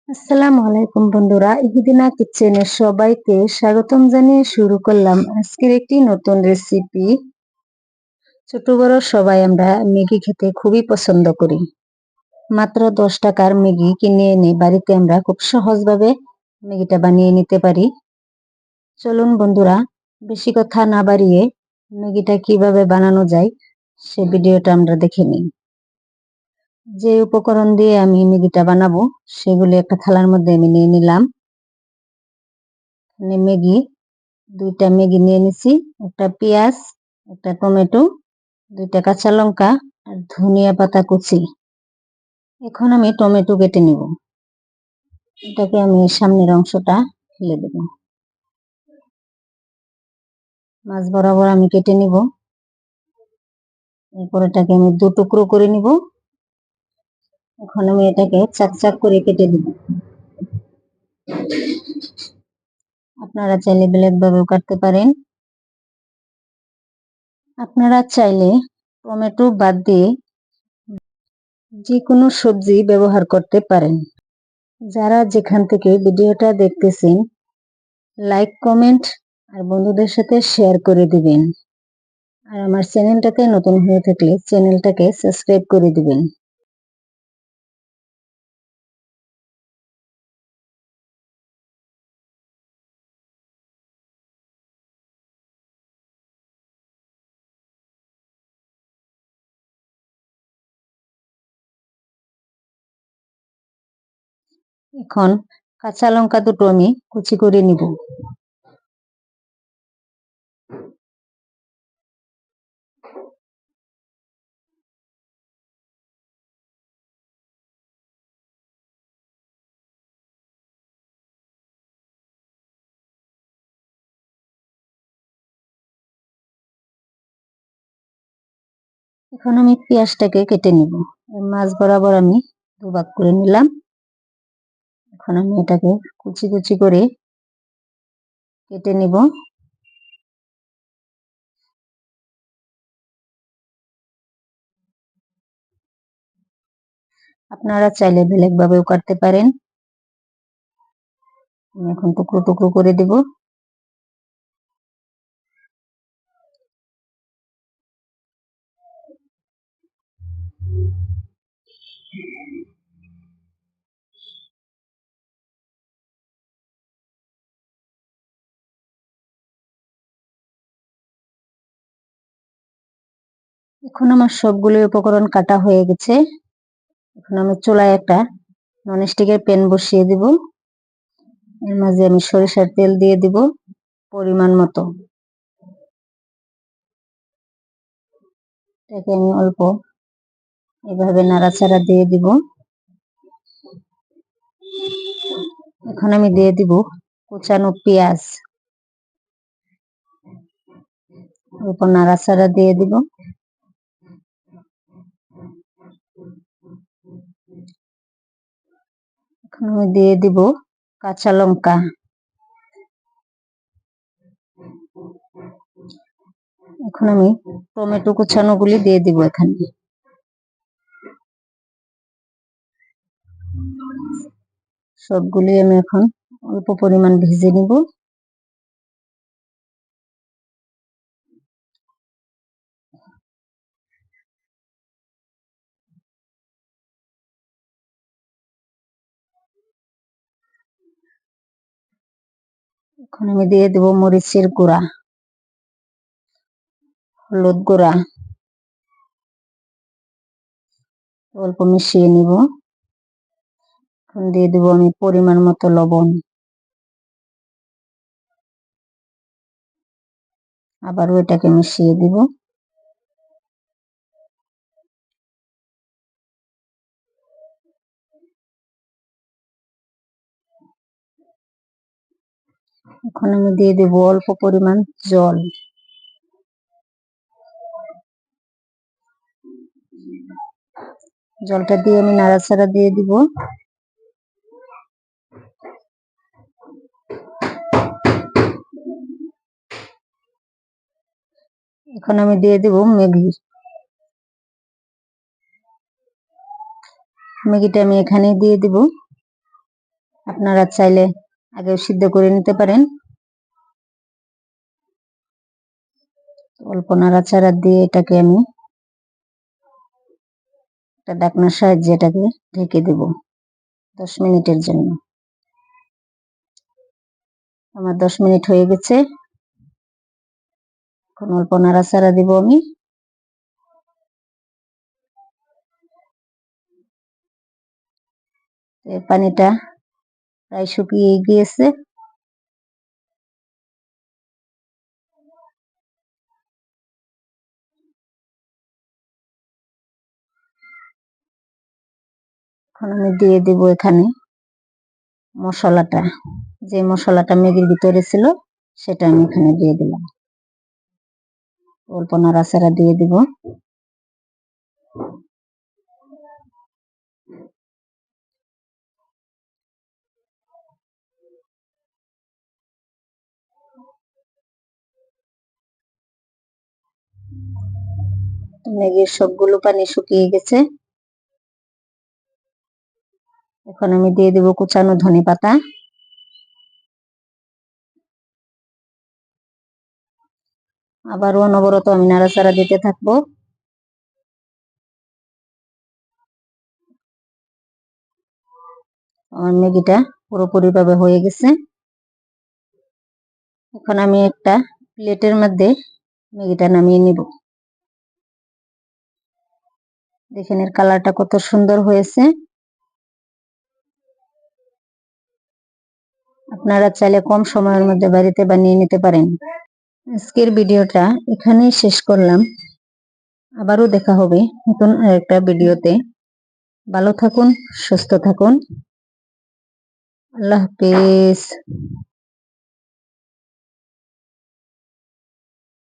আসসালামু আলাইকুম বন্ধুরা, ইহিদিনা কিচেনের সবাইকে স্বাগতম জানিয়ে শুরু করলাম আজকের একটি নতুন রেসিপি। ছোট বড় সবাই আমরা ম্যাগি খেতে খুবই পছন্দ করি। মাত্র 10 টাকার ম্যাগি কিনে এনে বাড়িতে আমরা খুব সহজভাবে ম্যাগিটা বানিয়ে নিতে পারি। চলুন বন্ধুরা, বেশি কথা না বাড়িয়ে ম্যাগিটা কিভাবে বানানো যায় সে ভিডিওটা আমরা দেখে নিই। যে উপকরণ দিয়ে আমি ম্যাগিটা বানাবো সেগুলি একটা থালার মধ্যে আমি নিয়ে নিলাম। ম্যাগি, 2টা ম্যাগি নিয়ে নিছি, একটা পেঁয়াজ, একটা টমেটো, 2টা কাঁচা লঙ্কা আর ধনিয়া পাতা কুচি। এখন আমি টমেটো কেটে নিব। এটাকে আমি সামনের অংশটা ফেলে দেব। মাছ বরাবর আমি কেটে নিব। এরপর এটাকে আমি 2 টুকরো করে নিব। এখন আমি এটাকে চাক চাক করে কেটে দেব। আপনারা চাইলে ব্ল্যাক ভাবেও কাটতে পারেন। আপনারা চাইলে টমেটো বাদ দিয়ে যে কোনো সবজি ব্যবহার করতে পারেন। যারা যেখান থেকে ভিডিওটা দেখতেছেন লাইক, কমেন্ট আর বন্ধুদের সাথে শেয়ার করে দিবেন। আর আমার চ্যানেলটাতে নতুন হয়ে থাকলে চ্যানেলটাকে সাবস্ক্রাইব করে দিবেন। এখন কাঁচা লঙ্কা দুটো আমি কুচি করে নিব। এখন আমি পেঁয়াজটাকে কেটে নিব। মাছ বরাবর আমি 2 ভাগ করে নিলাম। এখন আমি এটাকে কুচি কুচি করে কেটে নিব। আপনারা চাইলে ব্ল্যাক ভাবেও কাটতে পারেন। আমি এখন টুকরো টুকরো করে দেব। এখন আমার সবগুলো উপকরণ কাটা হয়ে গেছে। এখন আমি চুলায় একটা ননস্টিকের প্যান বসিয়ে দিব। এর মাঝে আমি সরিষার তেল দিয়ে দিব পরিমাণ মতো। এটাকে আমি অল্প এভাবে নাড়াচাড়া দিয়ে দিব। এখন আমি দিয়ে দিব কুচানো পেঁয়াজ, অল্প নাড়াচাড়া দিয়ে দিব। এখন আমি দিয়ে দিব কাঁচা লঙ্কা। এখন আমি টমেটো কুচানো গুলি দিয়ে দিব এখানে। সবগুলি আমি এখন অল্প পরিমাণ ভেজে নিব। এখন আমি দিয়ে দেব মরিচের গুঁড়া, হলুদ গুঁড়া, অল্প মিশিয়ে নিব। এখন দিয়ে দেব আমি পরিমাণ মতো লবণ। আবার ওইটাকে মিশিয়ে দিব। এখন আমি দিয়ে দেব অল্প পরিমাণ জল। জলটা দিয়ে আমি নাড়াচাড়া দিয়ে দিব। এখন আমি দিয়ে দিব ম্যাগি। ম্যাগিটা আমি এখানে দিয়ে দিব। আপনারা চাইলে আগেও সিদ্ধ করে নিতে পারেন। অল্প নাড়াচাড়া দিয়ে এটাকে আমি একটা ঢাকনার সাহায্যে এটাকে ঢেকে দেব 10 মিনিটের জন্য। আমার 10 মিনিট হয়ে গেছে। এখন অল্প নাড়াচাড়া দিব আমি। পানিটা প্রায় শুকিয়ে গিয়েছে। এখন আমি দিয়ে দেব এখানে মশলাটা, যে মশলাটা ম্যাগির ভিতরে ছিল সেটা আমি এখানে দিয়ে দিলাম। অল্প নাড়াচাড়া দিয়ে দিব। ম্যাগির সবগুলো পানি শুকিয়ে গেছে। এখন আমি দিয়ে দেব কুচানো ধনেপাতা। আবারও অনবরত আমি নাড়াচাড়া দিতে থাকবো। আমার ম্যাগিটা পুরোপুরি ভাবে হয়ে গেছে। এখন আমি একটা প্লেটের মধ্যে ম্যাগিটা নামিয়ে নিব। দেখেন এর কালারটা কত সুন্দর হয়েছে। আপনারা চাইলে কম সময়ের মধ্যে বাড়িতে বানিয়ে নিতে পারেন। আজকের ভিডিওটা এখানেই শেষ করলাম। আবারও দেখা হবে নতুন আরেকটা ভিডিওতে। ভালো থাকুন, সুস্থ থাকুন। আল্লাহ হাফেজ।